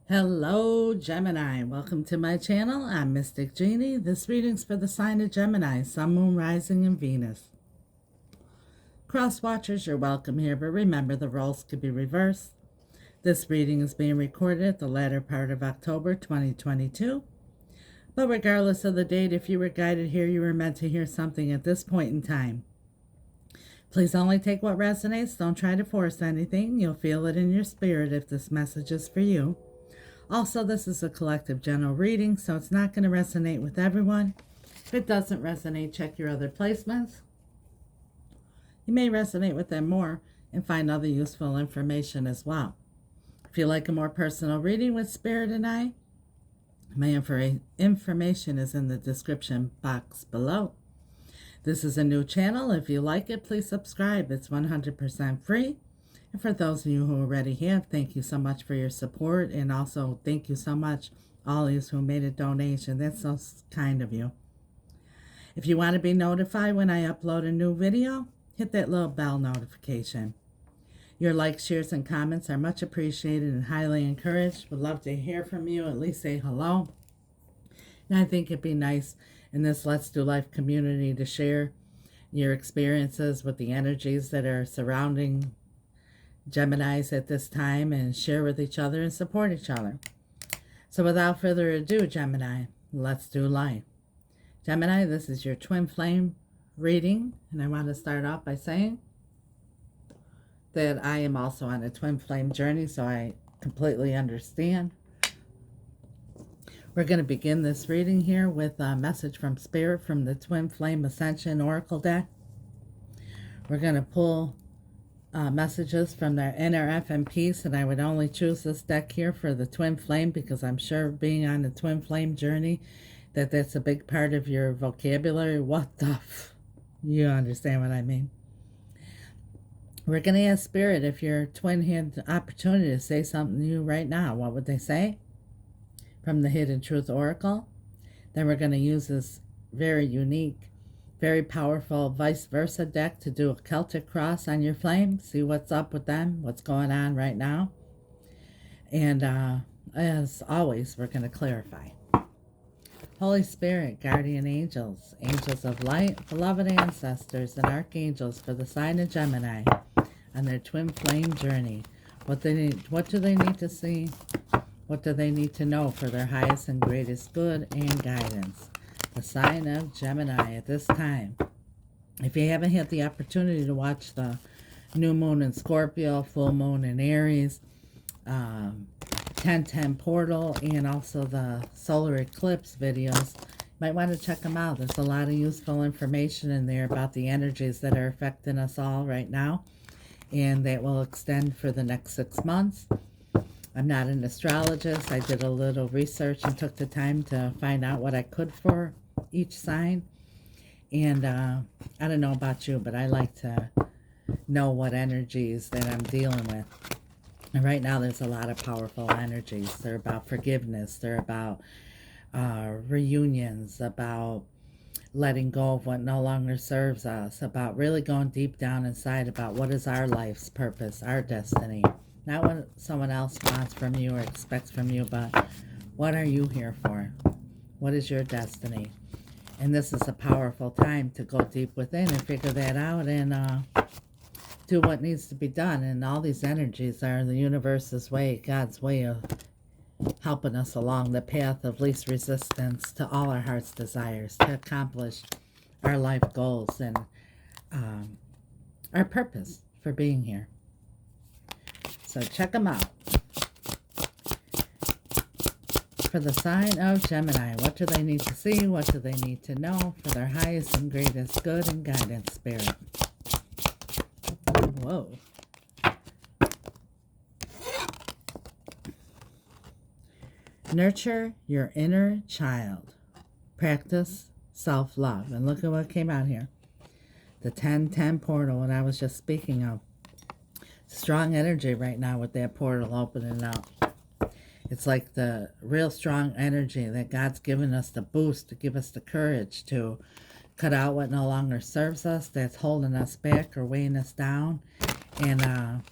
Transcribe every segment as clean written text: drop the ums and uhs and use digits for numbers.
Hello, Gemini. Welcome to my channel. I'm Mystic Genie. This reading's for the sign of Gemini, Sun, Moon, Rising, and Venus. Cross watchers, you're welcome here, but remember the roles could be reversed. This reading is being recorded at the latter part of October 2022. But regardless of the date, if you were guided here, you were meant to hear something at this point in time. Please only take what resonates. Don't try to force anything. You'll feel it in your spirit if this message is for you. Also, this is a collective general reading, so it's not going to resonate with everyone. If it doesn't resonate, check your other placements. You may resonate with them more and find other useful information as well. If you like a more personal reading with Spirit and I, my information is in the description box below. This is a new channel. If you like it, please subscribe. It's 100% free. And for those of you who already have, thank you so much for your support. And also, thank you so much, all of you who made a donation. That's so kind of you. If you want to be notified when I upload a new video, hit that little bell notification. Your likes, shares, and comments are much appreciated and highly encouraged. Would love to hear from you. At least say hello. And I think it'd be nice in this Let's Do Life community to share your experiences with the energies that are surrounding Geminis at this time and share with each other and support each other. So without further ado, Gemini, let's do life. Gemini, this is your twin flame reading, and I want to start off by saying that I am also on a twin flame journey, so I completely understand. We're going to begin this reading here with a message from Spirit from the Twin Flame Ascension Oracle deck. We're going to pull messages from their NRF and peace, and I would only choose this deck here for the twin flame because I'm sure being on the twin flame journey that's a big part of your vocabulary. What the you understand what I mean. We're going to ask Spirit if your twin had the opportunity to say something to you right now, what would they say? From the Hidden Truth Oracle. Then we're going to use this very unique, very powerful vice versa deck to do a Celtic cross on your flame. See what's up with them, what's going on right now. And as always, we're going to clarify. Holy Spirit, guardian angels, angels of light, beloved ancestors, and archangels for the sign of Gemini on their twin flame journey. What do they need to see? What do they need to know for their highest and greatest good and guidance? The sign of Gemini at this time. If you haven't had the opportunity to watch the new moon in Scorpio, full moon in Aries, 10/10 portal, and also the solar eclipse videos, you might want to check them out. There's a lot of useful information in there about the energies that are affecting us all right now, and that will extend for the next 6 months. I'm not an astrologist. I did a little research and took the time to find out what I could for each sign. And I don't know about you, but I like to know what energies that I'm dealing with. And right now there's a lot of powerful energies. They're about forgiveness. They're about reunions, about letting go of what no longer serves us, about really going deep down inside about what is our life's purpose, our destiny. Not what someone else wants from you or expects from you, but what are you here for? What is your destiny? And this is a powerful time to go deep within and figure that out and do what needs to be done. And all these energies are the universe's way, God's way of helping us along the path of least resistance to all our heart's desires to accomplish our life goals and our purpose for being here. So check them out. For the sign of Gemini, what do they need to see? What do they need to know for their highest and greatest good and guidance, Spirit? Whoa. Nurture your inner child. Practice self-love. And look at what came out here. The 10/10 portal, what I was just speaking of. Strong energy right now with that portal opening up. It's like the real strong energy that God's given us the boost to give us the courage to cut out what no longer serves us, that's holding us back or weighing us down, and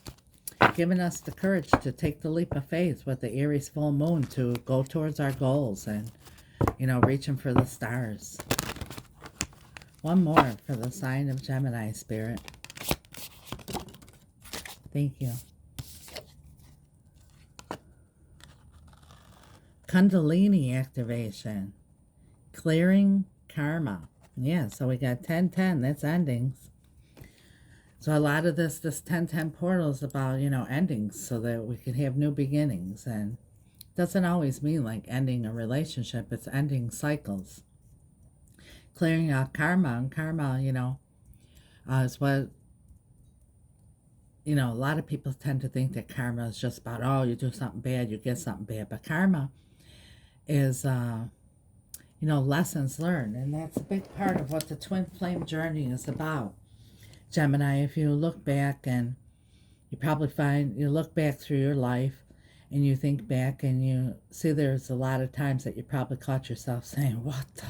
giving us the courage to take the leap of faith with the Aries full moon to go towards our goals and, reaching for the stars. One more for the sign of Gemini, Spirit. Thank you. Kundalini activation. Clearing karma. Yeah, so we got 10-10. That's endings. So a lot of this 10-10 portal is about, endings so that we can have new beginnings. And it doesn't always mean like ending a relationship. It's ending cycles. Clearing out karma. And karma, is what, a lot of people tend to think that karma is just about, oh, you do something bad, you get something bad. But karma is, lessons learned. And that's a big part of what the twin flame journey is about. Gemini, if you look back and you probably find, you look back through your life and you think back and you see there's a lot of times that you probably caught yourself saying, what the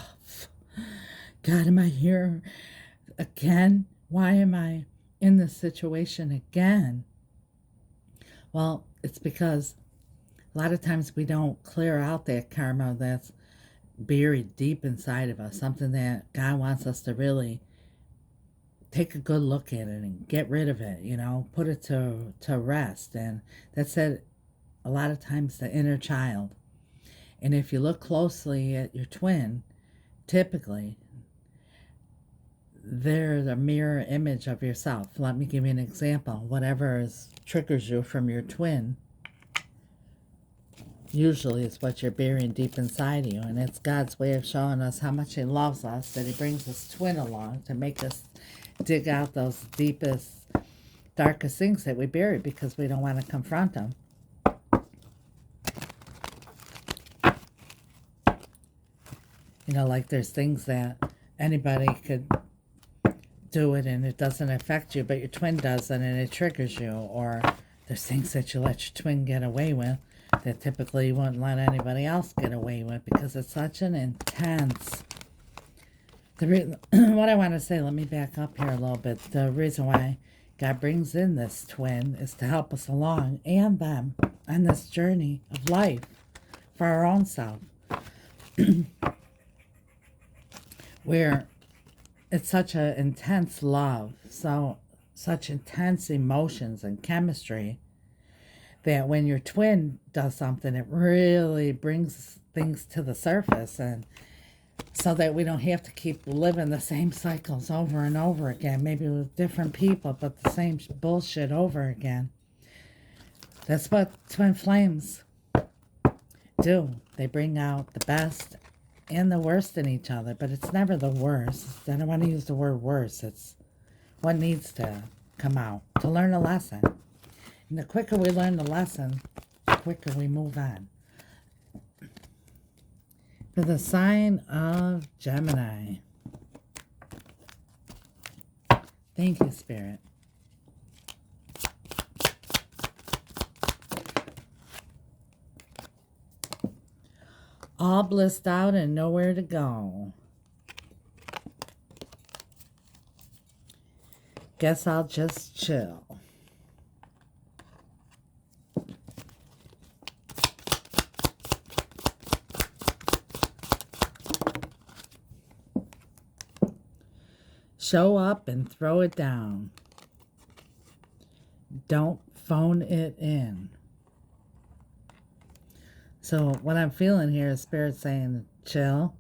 God, am I here again? Why am I in this situation again? Well, it's because a lot of times we don't clear out that karma that's buried deep inside of us, something that God wants us to really take a good look at it and get rid of it, put it to rest. And that's it, a lot of times the inner child. And if you look closely at your twin, typically they're the mirror image of yourself. Let me give you an example. Whatever triggers you from your twin, usually it's what you're burying deep inside of you. And it's God's way of showing us how much he loves us, that he brings his twin along to make us dig out those deepest, darkest things that we bury because we don't want to confront them. Like there's things that anybody could do it and it doesn't affect you, but your twin doesn't and it triggers you. Or there's things that you let your twin get away with that typically you wouldn't let anybody else get away with because it's such an intense... what I want to say, let me back up here a little bit. The reason why God brings in this twin is to help us along and them on this journey of life for our own self. Where it's such an intense love, such intense emotions and chemistry, that when your twin does something, it really brings things to the surface, and so that we don't have to keep living the same cycles over and over again, maybe with different people, but the same bullshit over again. That's what twin flames do. They bring out the best and the worst in each other, but it's never the worst. I don't want to use the word worse. It's what needs to come out to learn a lesson. And the quicker we learn the lesson, the quicker we move on. For the sign of Gemini. Thank you, Spirit. All blissed out and nowhere to go. Guess I'll just chill. Show up and throw it down. Don't phone it in. So what I'm feeling here is Spirit saying, chill,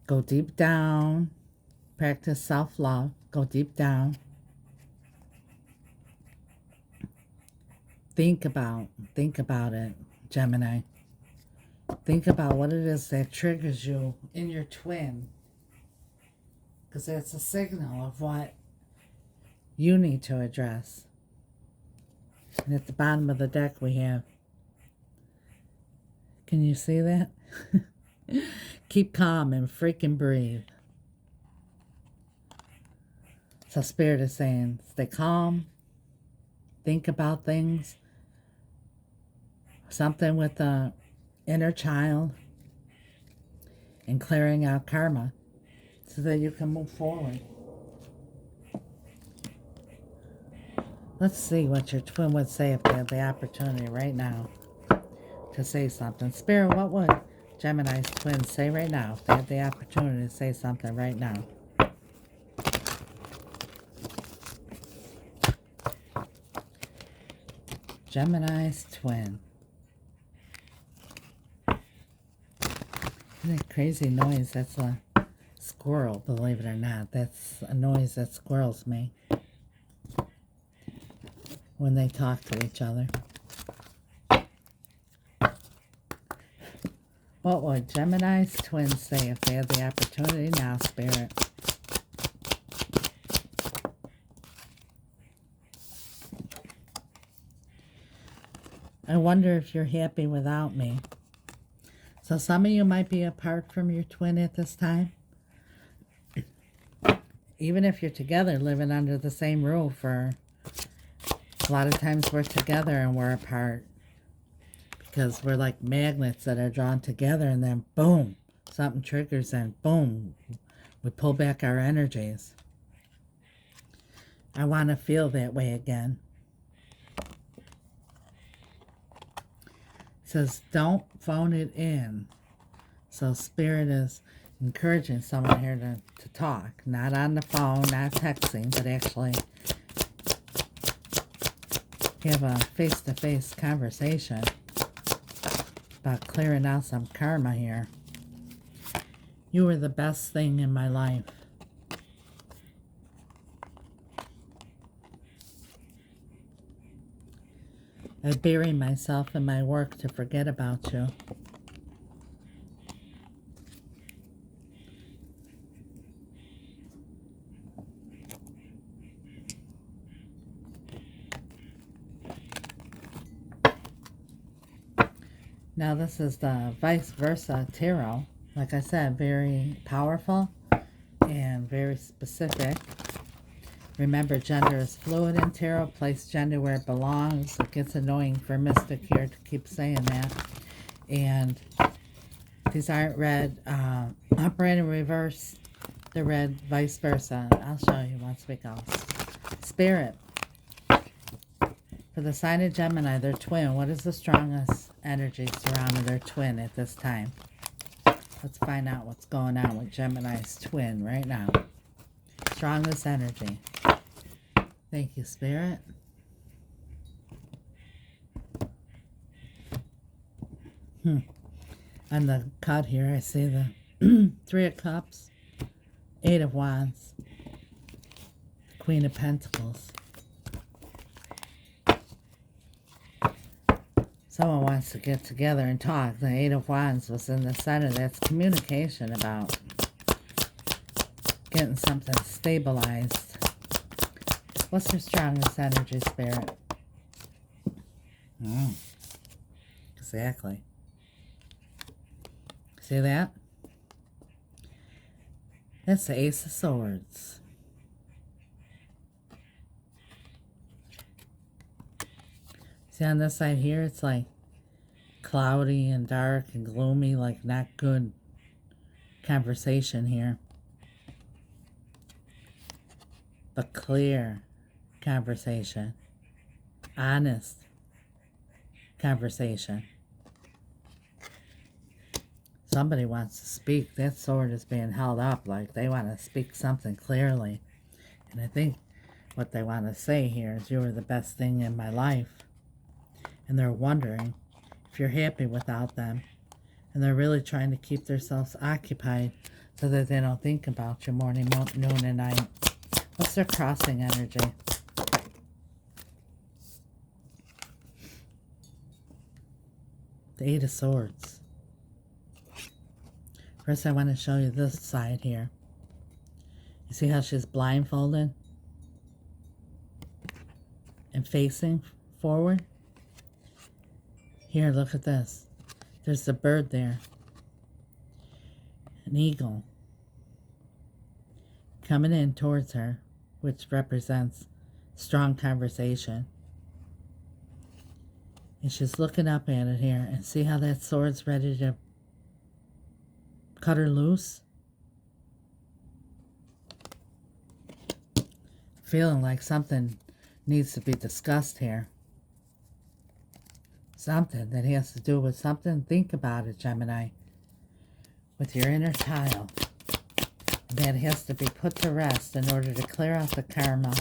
go deep down, practice self-love, go deep down. Think about it, Gemini. Think about what it is that triggers you in your twin. Because that's a signal of what you need to address. And at the bottom of the deck we have, can you see that? Keep calm and freaking breathe. So Spirit is saying, stay calm, think about things, something with the inner child, and clearing out karma so that you can move forward. Let's see what your twin would say if they had the opportunity right now to say something. Spirit, what would Gemini's twin say right now if they had the opportunity to say something right now? Gemini's twin. Isn't that crazy noise? That's a squirrel, believe it or not. That's a noise that squirrels make when they talk to each other. What would Gemini's twin say if they had the opportunity now, Spirit? I wonder if you're happy without me. So some of you might be apart from your twin at this time. Even if you're together, living under the same roof, or a lot of times we're together and we're apart because we're like magnets that are drawn together, and then boom, something triggers and boom, we pull back our energies. I want to feel that way again. It says, don't phone it in. So Spirit is encouraging someone here to talk. Not on the phone, not texting, but actually have a face-to-face conversation about clearing out some karma here. You were the best thing in my life. I bury myself in my work to forget about you. Now this is the vice versa tarot. Like I said, very powerful and very specific. Remember, gender is fluid in tarot. Place gender where it belongs. It gets annoying for Mystic here to keep saying that. And these aren't read upright and reverse. They're read vice versa. I'll show you once we go. Spirit. For the sign of Gemini, their twin, what is the strongest energy surrounding their twin at this time? Let's find out what's going on with Gemini's twin right now. Strongest energy. Thank you, Spirit. On the cut here, I see the Three of Cups, Eight of Wands, Queen of Pentacles. Someone wants to get together and talk. The Eight of Wands was in the center. That's communication about getting something stabilized. What's your strongest energy, Spirit? Exactly. See that? That's the Ace of Swords. See on this side here, it's like cloudy and dark and gloomy, like not good conversation here. But clear conversation. Honest conversation. Somebody wants to speak. That sword is being held up like they want to speak something clearly. And I think what they want to say here is, you were the best thing in my life. And they're wondering if you're happy without them. And they're really trying to keep themselves occupied so that they don't think about you morning, noon, and night. What's their crossing energy? The Eight of Swords. First, I want to show you this side here. You see how she's blindfolded and facing forward? Here, look at this. There's the bird there. An eagle coming in towards her, which represents strong conversation. And she's looking up at it here, and see how that sword's ready to cut her loose? Feeling like something needs to be discussed here. Something that has to do with something. Think about it, Gemini. With your inner child. That has to be put to rest in order to clear out the karma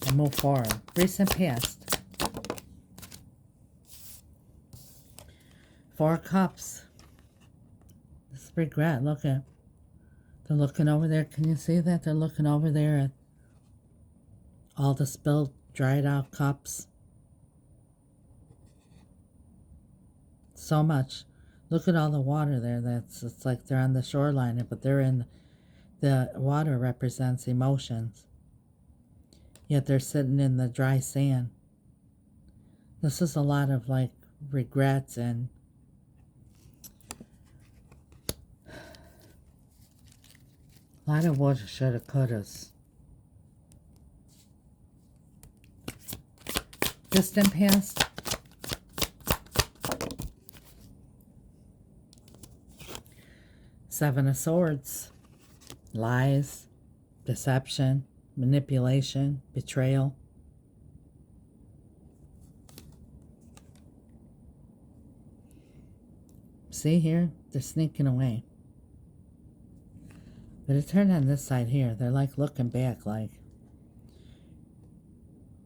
and move forward. Recent past. 4 cups. This is regret. Look at. They're looking over there. Can you see that? They're looking over there at all the spilled, dried out cups. So much. Look at all the water there. It's like they're on the shoreline, but they're in the water represents emotions. Yet they're sitting in the dry sand. This is a lot of like regrets and a lot of woulda, shoulda, couldas. Distant past. Seven of Swords. Lies, deception, manipulation, betrayal. See here? They're sneaking away. But it turned on this side here. They're like looking back like,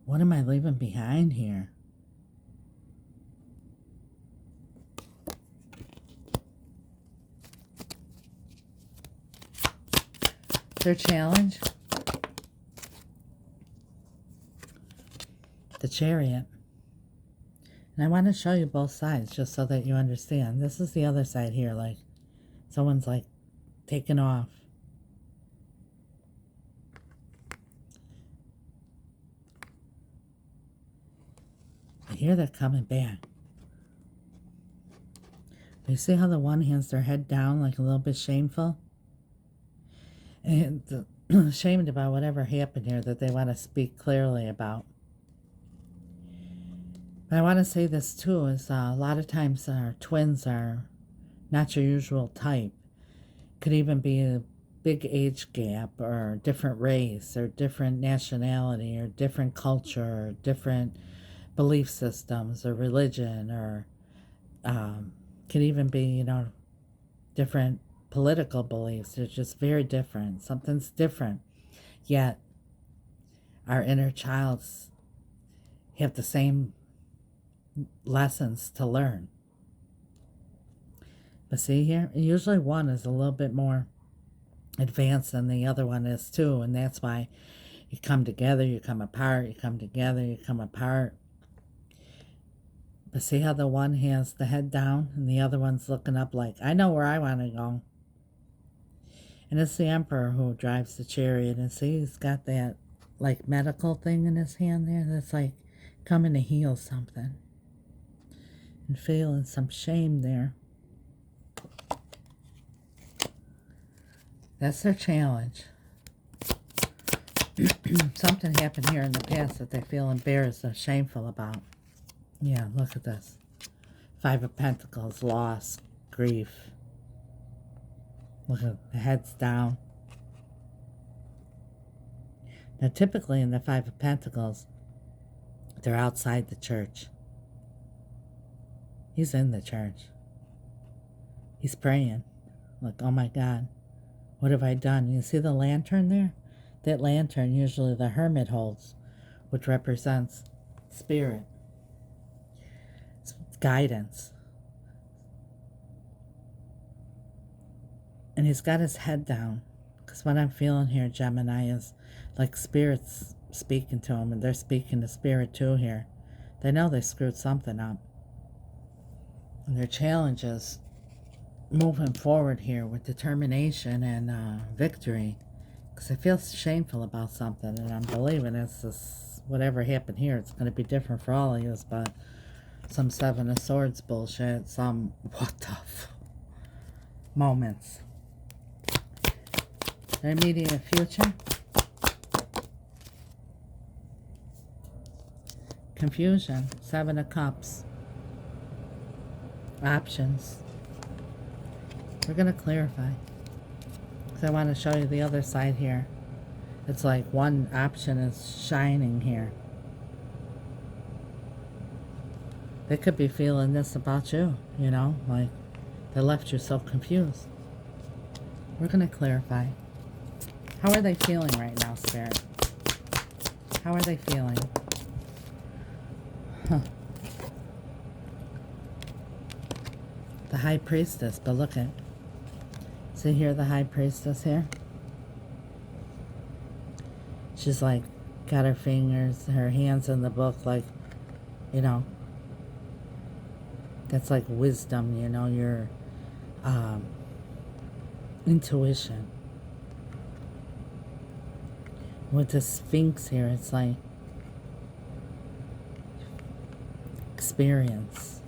what am I leaving behind here? Their challenge. The Chariot. And I want to show you both sides just so that you understand. This is the other side here. Like someone's like taking off. But here they're coming back. You see how the one has their head down like a little bit shameful? And ashamed about whatever happened here that they want to speak clearly about. But I want to say this too, is a lot of times our twins are not your usual type. Could even be a big age gap or different race or different nationality or different culture or different belief systems or religion or could even be, you know, different political beliefs. They're just very different. Something's different. Yet, our inner childs have the same lessons to learn. But see here, usually one is a little bit more advanced than the other one is too. And that's why you come together, you come apart, you come together, you come apart. But see how the one has the head down and the other one's looking up like, I know where I want to go. And it's the Emperor who drives the chariot. And see, he's got that like medical thing in his hand there. That's like coming to heal something. And feeling some shame there. That's their challenge. Something happened here in the past that they feel embarrassed or shameful about. Yeah, look at this. 5 of Pentacles, loss, grief. Look at the head's down. Now, typically in the 5 of Pentacles, they're outside the church. He's in the church. He's praying. Like, oh my God, what have I done? You see the lantern there? That lantern usually the hermit holds, which represents spirit. It's guidance. And he's got his head down. Because what I'm feeling here, Gemini, is like spirits speaking to him. And they're speaking to spirit too here. They know they screwed something up. And their challenge is moving forward here with determination and victory. Because I feel shameful about something. And I'm believing it's this, whatever happened here, it's going to be different for all of you. But some 7 of Swords bullshit. Some what the moments. Their immediate future. Confusion. 7 of Cups. Options. We're going to clarify. Because I want to show you the other side here. It's like one option is shining here. They could be feeling this about you, you know, like they left you so confused. We're going to clarify. How are they feeling right now, Spirit? How are they feeling? Huh. The High Priestess, but look at, see here the High Priestess here? She's like, got her fingers, her hands in the book, like, you know, that's like wisdom, you know, your intuition. With the Sphinx here, it's like experience.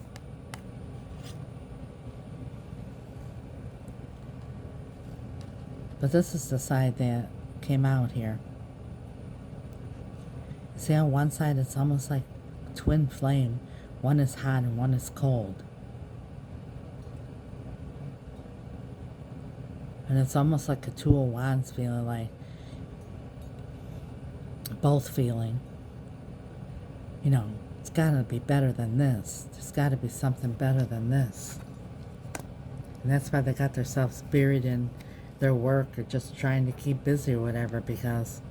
But this is the side that came out here. See on one side it's almost like twin flame. One is hot and one is cold. And it's almost like a Two of Wands feeling, like both feeling, you know, it's got to be better than this. There's got to be something better than this. And that's why they got themselves buried in their work or just trying to keep busy or whatever, because,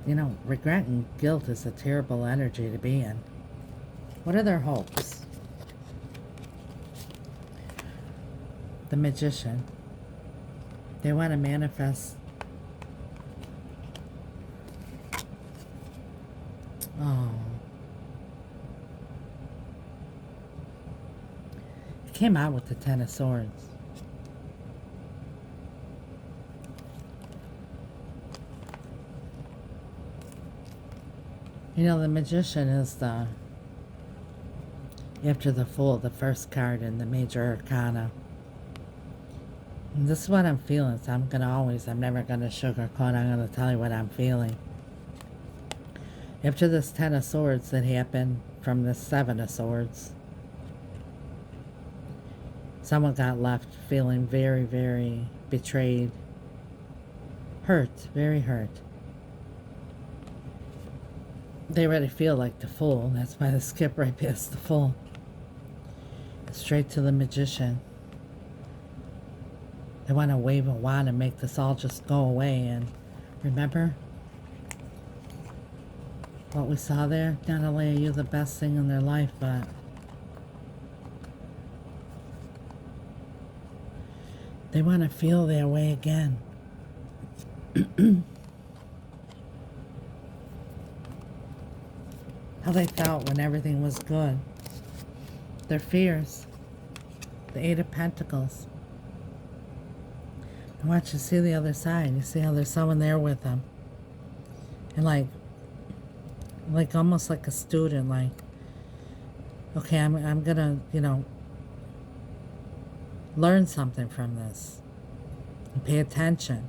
you know, regret and guilt is a terrible energy to be in. What are their hopes? The Magician. They want to manifest. Oh. It came out with the Ten of Swords. You know, the Magician is the, after the Fool, the first card in the Major Arcana. And this is what I'm feeling. So I'm never going to sugarcoat. I'm going to tell you what I'm feeling. After this Ten of Swords that happened from the Seven of Swords, someone got left feeling very, very betrayed. Hurt. Very hurt. They already feel like the Fool. That's why they skip right past the Fool. Straight to the Magician. They want to wave a wand and make this all just go away. And remember what we saw there? Not only are you the best thing in their life, but they want to feel their way again. How they felt when everything was good. Their fears. The Eight of Pentacles. And watch, you see the other side. You see how there's someone there with them. And like almost like a student, like, okay, I'm gonna, you know, learn something from this. And pay attention.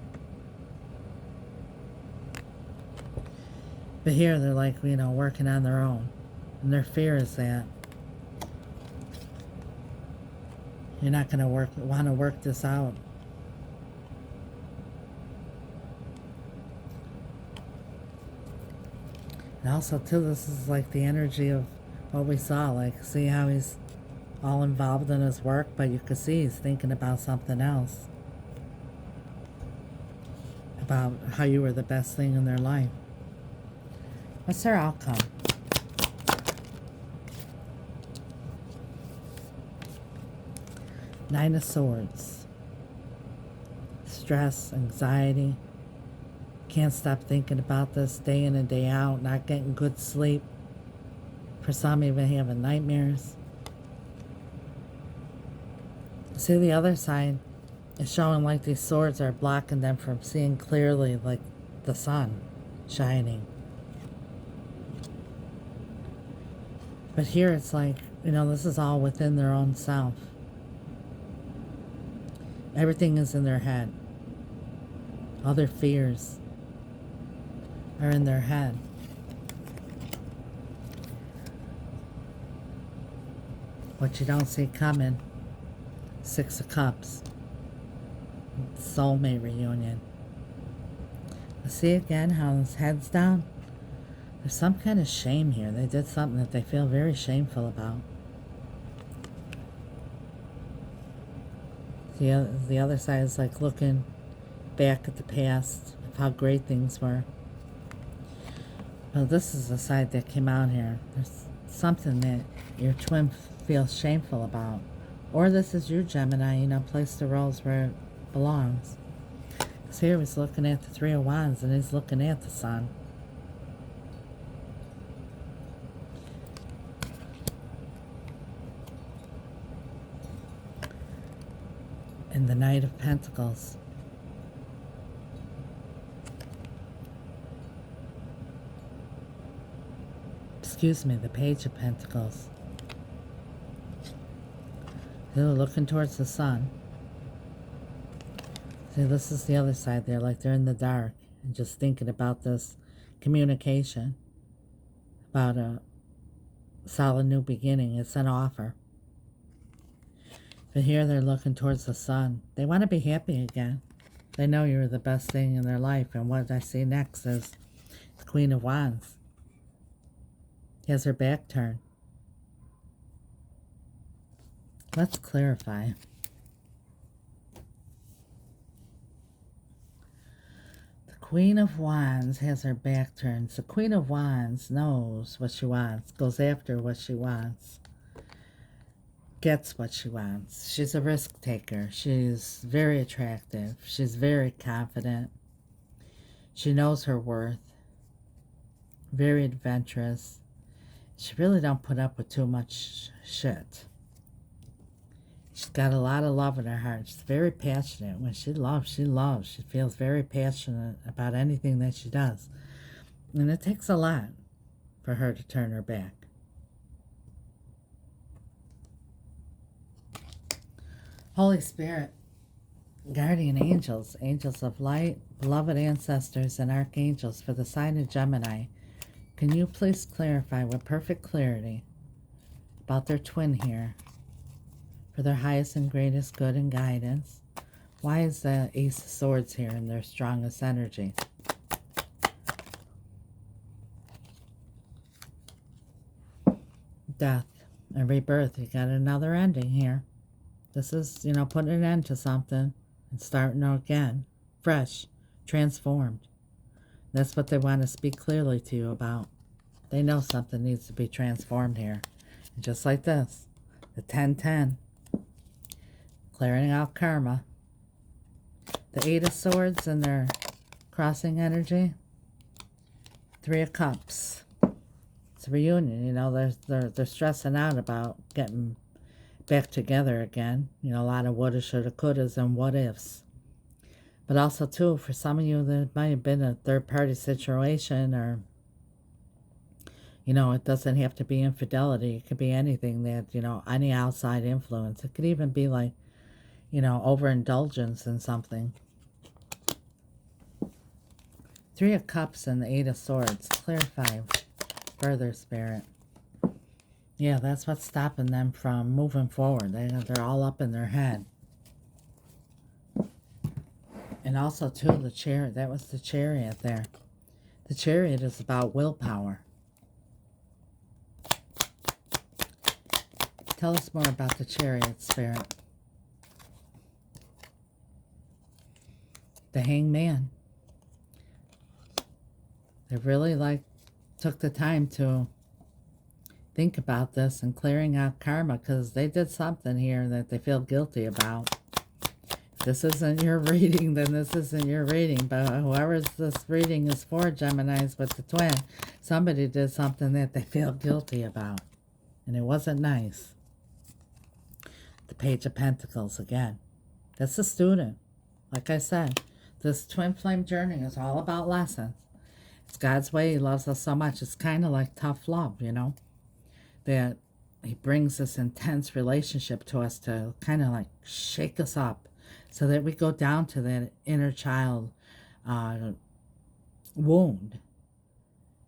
But here they're like, you know, working on their own. And their fear is that you're not going to want to work this out. And also, too, this is like the energy of what we saw. Like, see how he's all involved in his work, but you can see he's thinking about something else. About how you were the best thing in their life. What's their outcome? Nine of Swords. Stress, anxiety. Can't stop thinking about this day in and day out. Not getting good sleep. For some, even having nightmares. See, the other side is showing like these swords are blocking them from seeing clearly, like the sun shining. But here it's like, you know, this is all within their own self. Everything is in their head. All their fears are in their head. What you don't see coming. Six of Cups. Soulmate reunion. See again how his head's down? There's some kind of shame here. They did something that they feel very shameful about. The other side is like looking back at the past of how great things were. Well, this is the side that came out here. There's something that your twin feels shameful about. Or this is your Gemini, you know, place the roles where it belongs. Because here he's looking at the Three of Wands and he's looking at the Sun. And the Knight of Pentacles. Excuse me, the Page of Pentacles. They're looking towards the Sun. See, this is the other side there, like they're in the dark and just thinking about this communication, about a solid new beginning. It's an offer. But here they're looking towards the Sun. They want to be happy again. They know you're the best thing in their life. And what I see next is the Queen of Wands. He has her back turned. Let's clarify. The Queen of Wands has her back turned. The Queen of Wands knows what she wants, goes after what she wants, gets what she wants. She's a risk taker. She's very attractive. She's very confident. She knows her worth. Very adventurous. She really don't put up with too much shit. She's got a lot of love in her heart. She's very passionate. When she loves, she loves. She feels very passionate about anything that she does. And it takes a lot for her to turn her back. Holy Spirit, guardian angels, angels of light, beloved ancestors, and archangels for the sign of Gemini, can you please clarify with perfect clarity about their twin here for their highest and greatest good and guidance? Why is the Ace of Swords here in their strongest energy? Death and rebirth. You got another ending here. This is, you know, putting an end to something and starting again, fresh, transformed. That's what they want to speak clearly to you about. They know something needs to be transformed here. And just like this, the 10-10, clearing out karma. The Eight of Swords and their crossing energy. Three of Cups. It's a reunion, you know, they're stressing out about getting back together again. You know, a lot of woulda, shoulda, couldas, and what ifs. But also, too, for some of you, there might have been a third-party situation, or, you know, it doesn't have to be infidelity. It could be anything that, you know, any outside influence. It could even be like, you know, overindulgence in something. Three of Cups and the Eight of Swords. Clarify further, Spirit. Yeah, that's what's stopping them from moving forward. They're all up in their head. And also, too, the Chariot. That was the Chariot there. The Chariot is about willpower. Tell us more about the Chariot, Spirit. The Hangman. They really, took the time to think about this and clearing out karma, because they did something here that they feel guilty about. If this isn't your reading, then this isn't your reading. But whoever this reading is for, Geminis with the twin, somebody did something that they feel guilty about. And it wasn't nice. The Page of Pentacles again. That's a student. Like I said, this twin flame journey is all about lessons. It's God's way. He loves us so much. It's kind of like tough love, you know, that he brings this intense relationship to us to kind of shake us up so that we go down to that inner child wound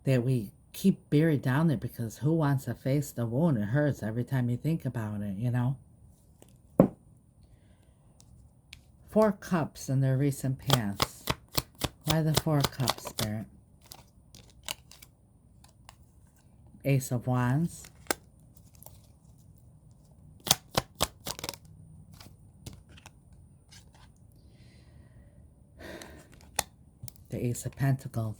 that we keep buried down there, because who wants to face the wound? It hurts every time you think about it, you know. Four Cups in their recent past. Why the Four of Cups, Spirit? Ace of Wands. The Ace of Pentacles.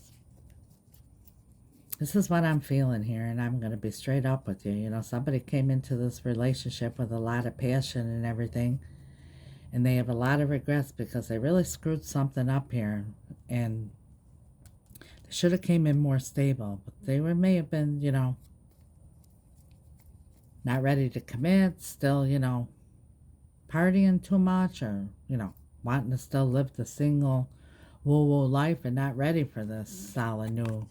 This is what I'm feeling here, and I'm going to be straight up with you. You know, somebody came into this relationship with a lot of passion and everything, and they have a lot of regrets because they really screwed something up here, and they should have came in more stable, but they may have been, you know, not ready to commit, still, you know, partying too much, or, you know, wanting to still live the single woo-woo life and not ready for this solid new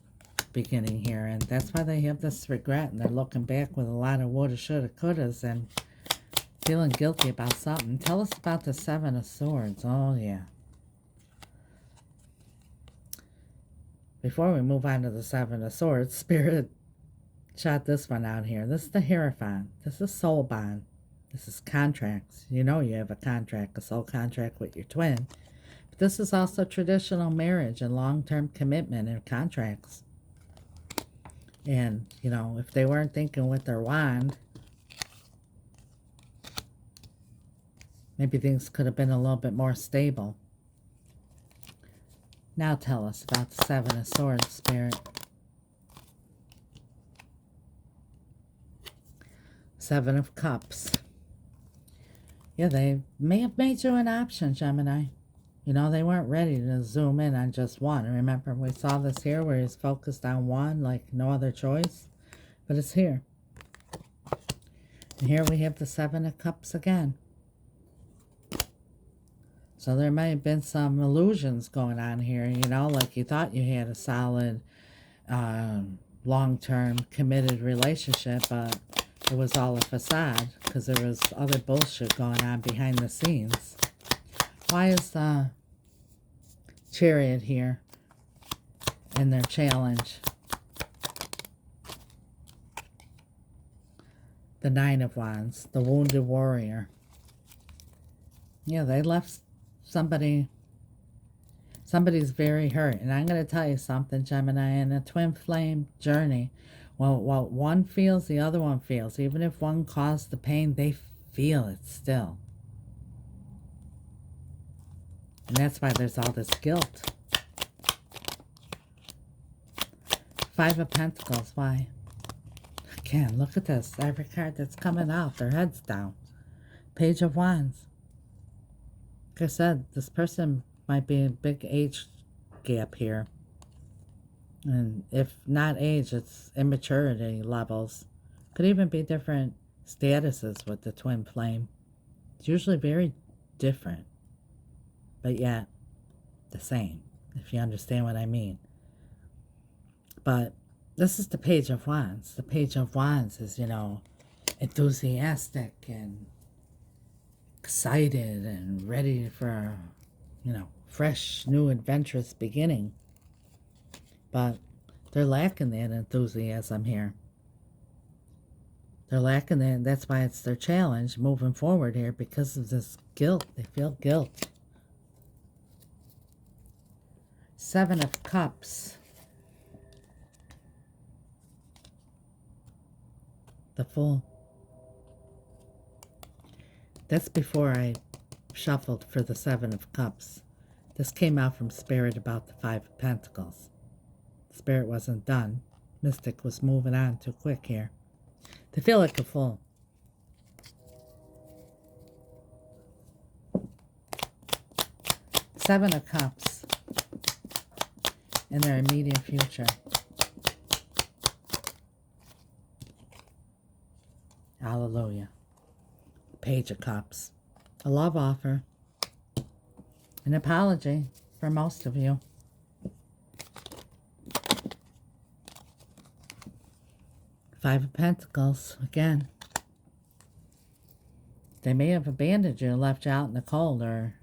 beginning here. And that's why they have this regret, and they're looking back with a lot of woulda, shoulda, couldas, and feeling guilty about something. Tell us about the Seven of Swords. Oh, yeah. Before we move on to the Seven of Swords, Spirit shot this one out here. This is the Hierophant. This is soul bond. This is contracts. You know you have a contract, a soul contract with your twin. But this is also traditional marriage and long-term commitment and contracts. And, you know, if they weren't thinking with their wand, maybe things could have been a little bit more stable. Now tell us about the Seven of Swords, Spirit. Seven of Cups. Yeah, they may have made you an option, Gemini. You know, they weren't ready to zoom in on just one. Remember, we saw this here where he's focused on one like no other choice. But it's here. And here we have the Seven of Cups again. So there may have been some illusions going on here, you know, like you thought you had a solid, long-term committed relationship, but it was all a facade because there was other bullshit going on behind the scenes. Why is the Chariot here in their challenge? The Nine of Wands, the wounded warrior. Yeah, they left somebody's very hurt. And I'm going to tell you something, Gemini, in a twin flame journey, well, what one feels, the other one feels. Even if one caused the pain, they feel it still. And that's why there's all this guilt. Five of Pentacles, why? Again, look at this. Every card that's coming out, their head's down. Page of Wands. Like I said, this person might be a big age gap here. And if not age, it's immaturity levels. Could even be different statuses with the twin flame. It's usually very different, but yet the same, if you understand what I mean. But this is the Page of Wands. The Page of Wands is, you know, enthusiastic and excited and ready for, you know, fresh, new, adventurous beginning. But they're lacking that enthusiasm here. They're lacking that. That's why it's their challenge moving forward here, because of this guilt. They feel guilt. Seven of Cups. The Fool. That's before I shuffled for the Seven of Cups. This came out from Spirit about the Five of Pentacles. Spirit wasn't done. Mystic was moving on too quick here. They feel like a fool. Seven of Cups in their immediate future. Hallelujah. Page of Cups. A love offer. An apology for most of you. Five of Pentacles, again. They may have abandoned you and left you out in the cold, or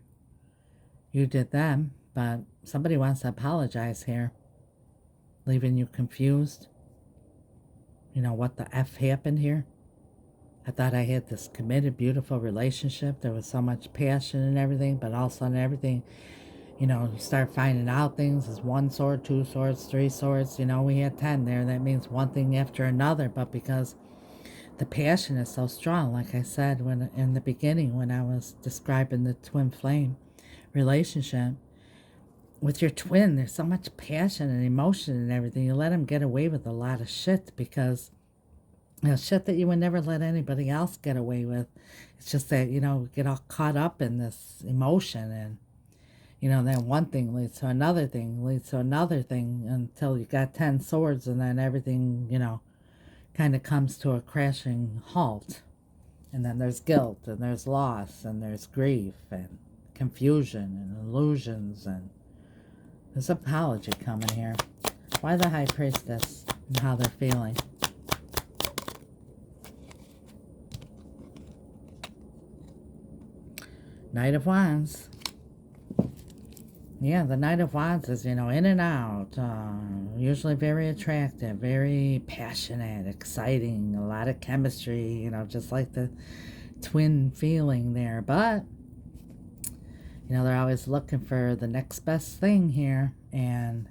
you did them, but somebody wants to apologize here. Leaving you confused. You know, what the F happened here? I thought I had this committed, beautiful relationship. There was so much passion and everything, but all of a sudden everything, You know, you start finding out things. Is one sword, two swords, three swords. You know, we had 10 there. That means one thing after another. But because the passion is so strong, like I said when in the beginning when I was describing the twin flame relationship, with your twin, there's so much passion and emotion and everything. You let them get away with a lot of shit because, you know, shit that you would never let anybody else get away with. It's just that, you know, we get all caught up in this emotion, and, you know, then one thing leads to another thing, leads to another thing, until you got 10 swords, and then everything, you know, kind of comes to a crashing halt. And then there's guilt, and there's loss, and there's grief, and confusion, and illusions, and there's apology coming here. Why the High Priestess and how they're feeling? Knight of Wands. Yeah, the Knight of Wands is, you know, in and out. Usually very attractive, very passionate, exciting, a lot of chemistry, you know, just like the twin feeling there. But, you know, they're always looking for the next best thing here, and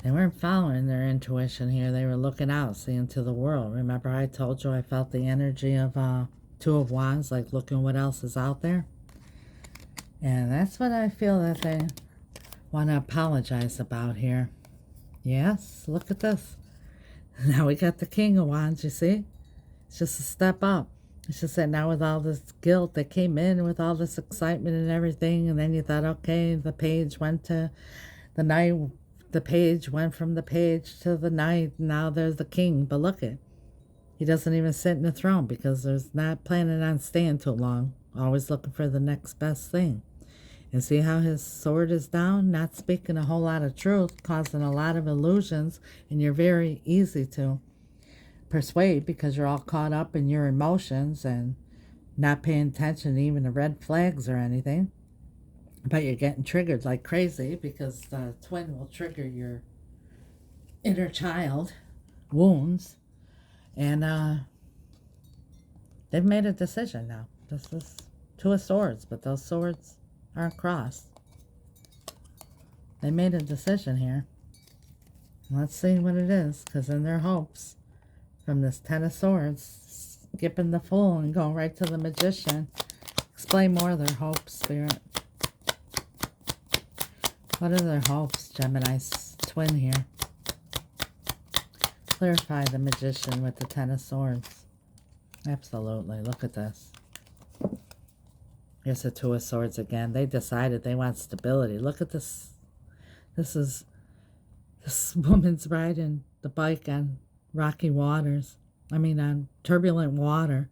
they weren't following their intuition here. They were looking out, seeing to the world. Remember I told you I felt the energy of Two of Wands, like looking what else is out there? And that's what I feel that they want to apologize about here. Yes, look at this. Now we got the King of Wands, you see? It's just a step up. It's just that now with all this guilt that came in with all this excitement and everything, and then you thought, okay, the page went to the knight, the page went from the page to the knight, now there's the king. But look it, he doesn't even sit in the throne because there's not planning on staying too long, always looking for the next best thing. And see how his sword is down, not speaking a whole lot of truth, causing a lot of illusions, and you're very easy to persuade because you're all caught up in your emotions and not paying attention to even the red flags or anything. But you're getting triggered like crazy because the twin will trigger your inner child wounds. And they've made a decision now. This is Two of Swords, but those swords aren't crossed. They made a decision here. Let's see what it is, because in their hopes, from this Ten of Swords, skipping the Fool and going right to the Magician. Explain more of their hopes, Spirit. What are their hopes, Gemini's twin here? Clarify the Magician with the Ten of Swords. Absolutely. Look at this. Here's the Two of Swords again. They decided they want stability. Look at this. This woman's riding the bike on rocky waters. On turbulent water.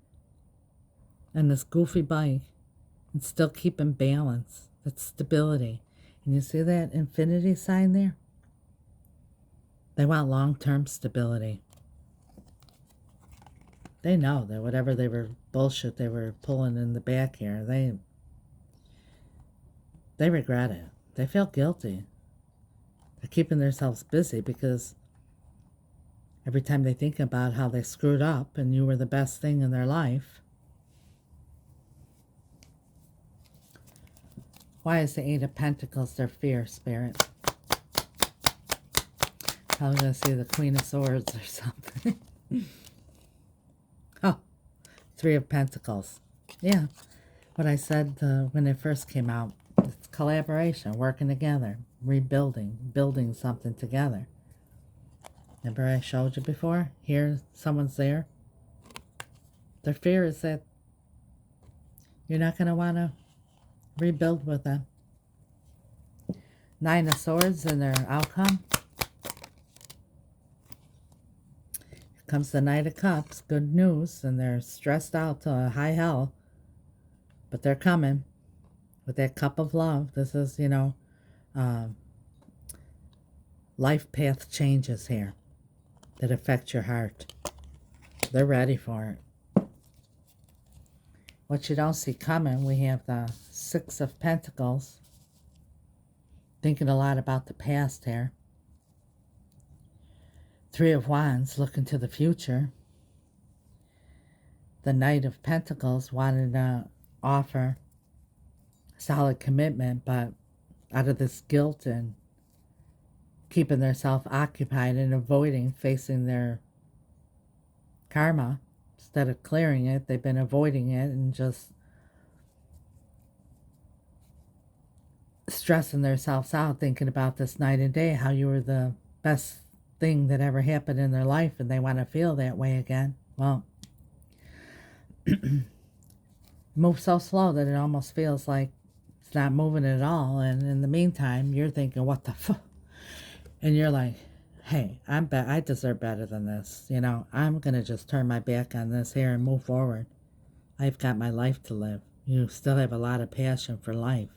And this goofy bike. And still keeping balance. That's stability. And you see that infinity sign there? They want long-term stability. They know that whatever they were bullshit they were pulling in the back here, they regret it. They feel guilty. They're keeping themselves busy because every time they think about how they screwed up and you were the best thing in their life. Why is the Eight of Pentacles their fear, Spirit? Probably going to see the Queen of Swords or something. Oh, Three of Pentacles. Yeah, what I said when it first came out. It's collaboration, working together, rebuilding, building something together. Remember I showed you before? Here, someone's there. Their fear is that you're not going to want to rebuild with them. Nine of Swords and their outcome. Here comes the Knight of Cups. Good news. And they're stressed out to a high hell. But they're coming with that cup of love. This is, life path changes here that affect your heart. They're ready for it. What you don't see coming, we have the Six of Pentacles. Thinking a lot about the past here. Three of Wands, looking to the future. The Knight of Pentacles wanted to offer solid commitment, but out of this guilt and keeping themselves occupied and avoiding facing their karma, instead of clearing it, they've been avoiding it and just stressing themselves out, thinking about this night and day, how you were the best thing that ever happened in their life, and they want to feel that way again. Well, move so slow that it almost feels like it's not moving at all. And in the meantime, you're thinking, what the fuck? And you're like, hey, I deserve better than this. You know, I'm going to just turn my back on this here and move forward. I've got my life to live. You still have a lot of passion for life.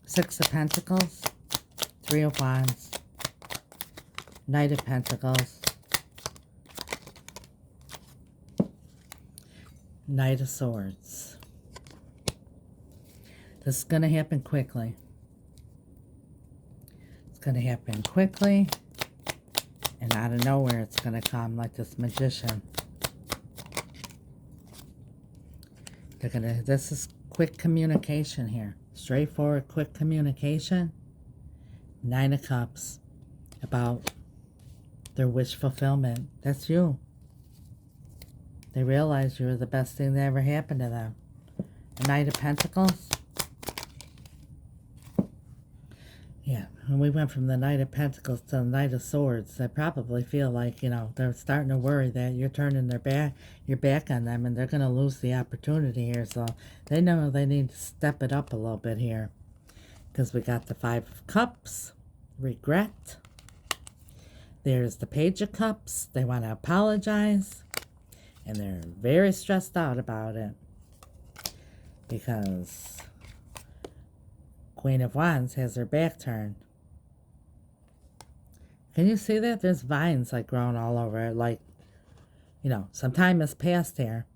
Six of Pentacles, Three of Wands, Knight of Pentacles, Knight of Swords. This is going to happen quickly. It's going to happen quickly, and out of nowhere it's going to come like this magician. This is quick communication here. Straightforward, quick communication. Nine of Cups, about their wish fulfillment. That's you. They realize you were the best thing that ever happened to them. The Knight of Pentacles. Yeah, when we went from the Knight of Pentacles to the Knight of Swords, they probably feel like, you know, they're starting to worry that you're turning your back on them, and they're going to lose the opportunity here. So they know they need to step it up a little bit here. Because we got the Five of Cups, regret. There's the Page of Cups. They want to apologize. And they're very stressed out about it. Because Queen of Wands has her back turned. Can you see that? There's vines like growing all over it. Like, you know, some time has passed here.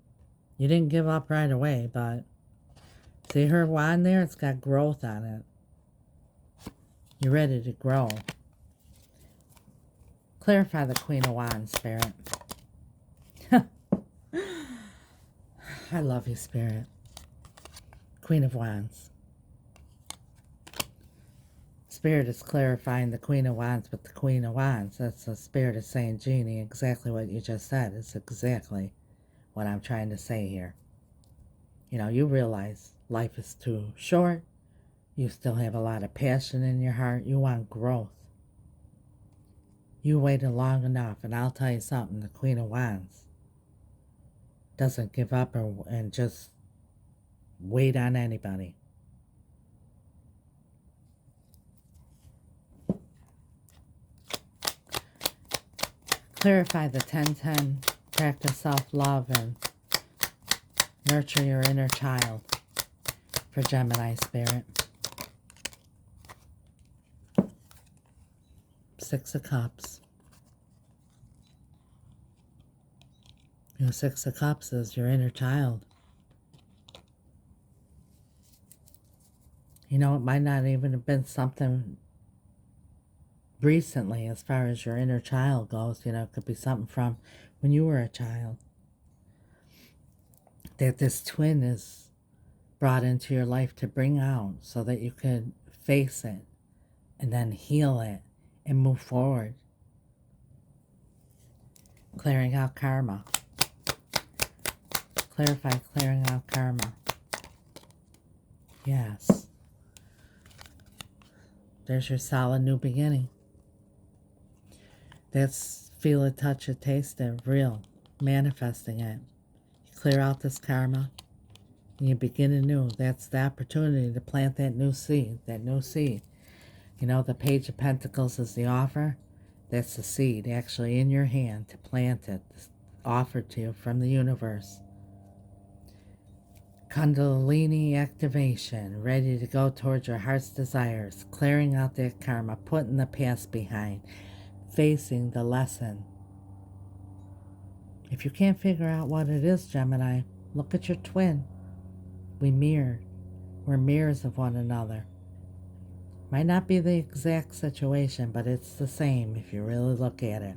You didn't give up right away, but see her wand there? It's got growth on it. You're ready to grow. Clarify the Queen of Wands, Spirit. I love you, Spirit. Queen of Wands. Spirit is clarifying the Queen of Wands with the Queen of Wands. That's the Spirit is saying, Genie, exactly what you just said. It's exactly what I'm trying to say here. You know, you realize life is too short. You still have a lot of passion in your heart. You want growth. You waited long enough, and I'll tell you something. The Queen of Wands doesn't give up and just wait on anybody. Clarify the 10-10. Practice self-love and nurture your inner child for Gemini, Spirit. Six of Cups. Your Six of Cups is your inner child. You know, it might not even have been something recently as far as your inner child goes. You know, it could be something from when you were a child. That this twin is brought into your life to bring out so that you could face it and then heal it and move forward. Clearing out karma. Clarify clearing out karma. Yes. There's your solid new beginning. That's feel it, touch it, taste it, real. Manifesting it. You clear out this karma and you begin anew. That's the opportunity to plant that new seed. That new seed. You know, the Page of Pentacles is the offer. That's the seed actually in your hand to plant it. Offered to you from the universe. Kundalini activation. Ready to go towards your heart's desires. Clearing out that karma. Putting the past behind. Facing the lesson. If you can't figure out what it is, Gemini, look at your twin. We mirror. We're mirrors of one another. Might not be the exact situation, but it's the same if you really look at it.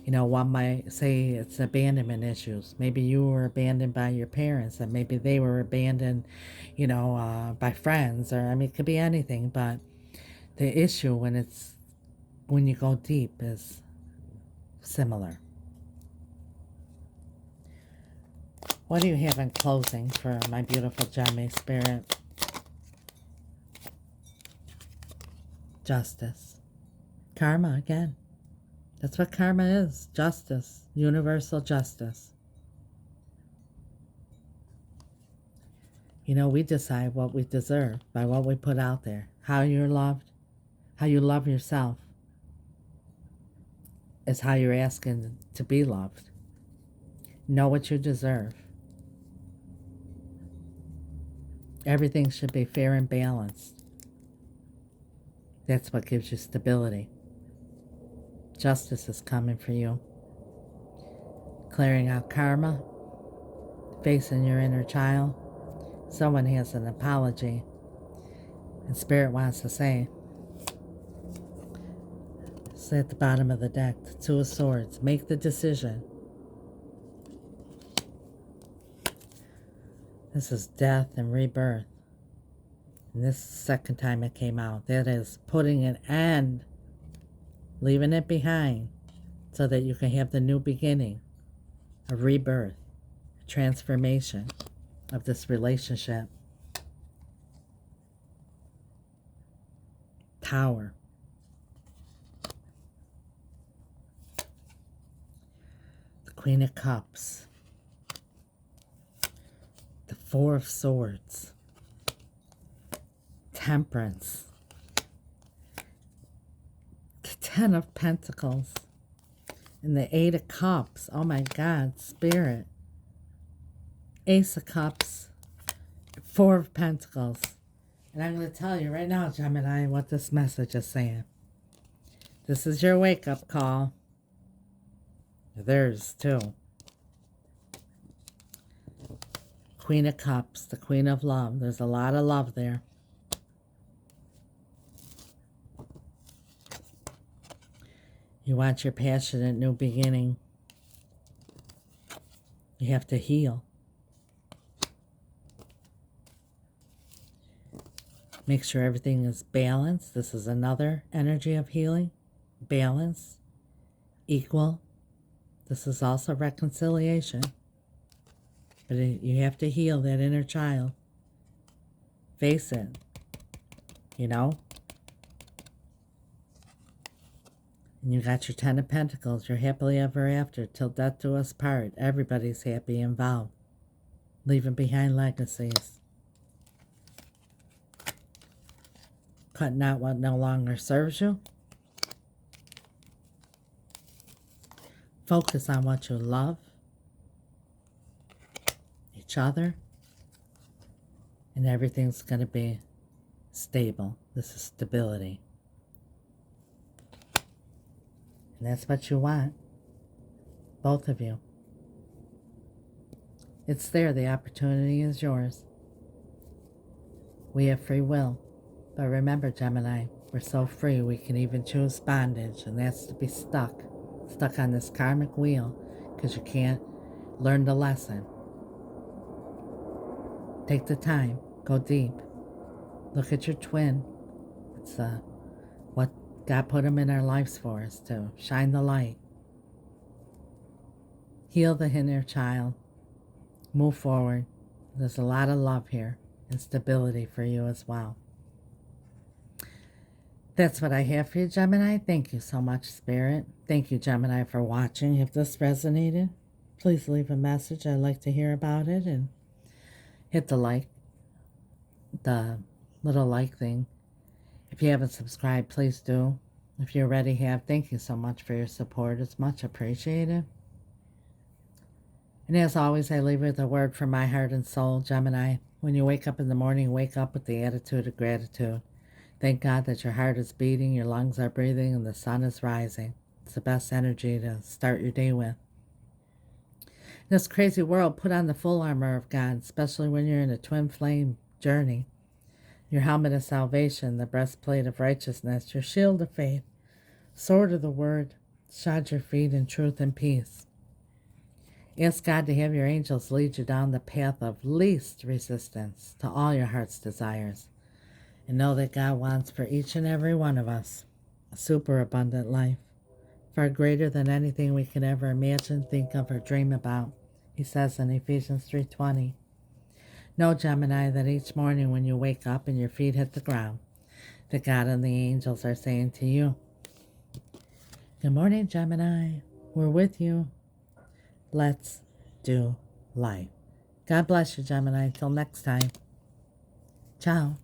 You know, one might say it's abandonment issues. Maybe you were abandoned by your parents, and maybe they were abandoned, by friends, or I mean, it could be anything. But the issue when you go deep is similar. What do you have in closing for my beautiful Gemini spirit? Justice. Karma again. That's what karma is. Justice. Universal justice. You know, we decide what we deserve by what we put out there. How you're loved, how you love yourself, is how you're asking to be loved. Know what you deserve. Everything should be fair and balanced. That's what gives you stability. Justice is coming for you. Clearing out karma, facing your inner child. Someone has an apology, and Spirit wants to say, it's at the bottom of the deck, the Two of Swords. Make the decision. This is death and rebirth. And this second time it came out. That is putting an end, leaving it behind, so that you can have the new beginning, a rebirth, a transformation of this relationship. Tower. The Queen of Cups. The Four of Swords. Temperance. The Ten of Pentacles. And the Eight of Cups. Oh my God, Spirit. Ace of Cups. Four of Pentacles. And I'm going to tell you right now, Gemini, what this message is saying. This is your wake-up call. Theirs, too. Queen of Cups, the Queen of Love. There's a lot of love there. You want your passionate new beginning. You have to heal. Make sure everything is balanced. This is another energy of healing. Balance. Equal. This is also reconciliation. But you have to heal that inner child. Face it. You know? And you got your Ten of Pentacles. You're happily ever after. Till death do us part. Everybody's happy involved. Leaving behind legacies. Cutting out what no longer serves you. Focus on what you love. Each other. And everything's going to be stable. This is stability. And that's what you want. Both of you. It's there. The opportunity is yours. We have free will. But remember, Gemini, we're so free we can even choose bondage, and that's to be stuck on this karmic wheel, because you can't learn the lesson. Take the time, go deep, look at your twin. It's what God put them in our lives for, is to shine the light, heal the inner child, move forward. There's a lot of love here and stability for you as well. That's what I have for you, Gemini. Thank you so much, Spirit. Thank you, Gemini, for watching. If this resonated, please leave a message. I'd like to hear about it. And hit the little like thing. If you haven't subscribed, please do. If you already have, thank you so much for your support. It's much appreciated. And as always, I leave you with a word from my heart and soul, Gemini. When you wake up in the morning, wake up with the attitude of gratitude. Thank God that your heart is beating, your lungs are breathing, and the sun is rising. It's the best energy to start your day with. In this crazy world, put on the full armor of God, especially when you're in a twin flame journey. Your helmet of salvation, the breastplate of righteousness, your shield of faith, sword of the word, shod your feet in truth and peace. Ask God to have your angels lead you down the path of least resistance to all your heart's desires. And know that God wants for each and every one of us a super abundant life, far greater than anything we could ever imagine, think of, or dream about. He says in Ephesians 3:20. Know, Gemini, that each morning when you wake up and your feet hit the ground, that God and the angels are saying to you, good morning, Gemini. We're with you. Let's do life. God bless you, Gemini. Till next time. Ciao.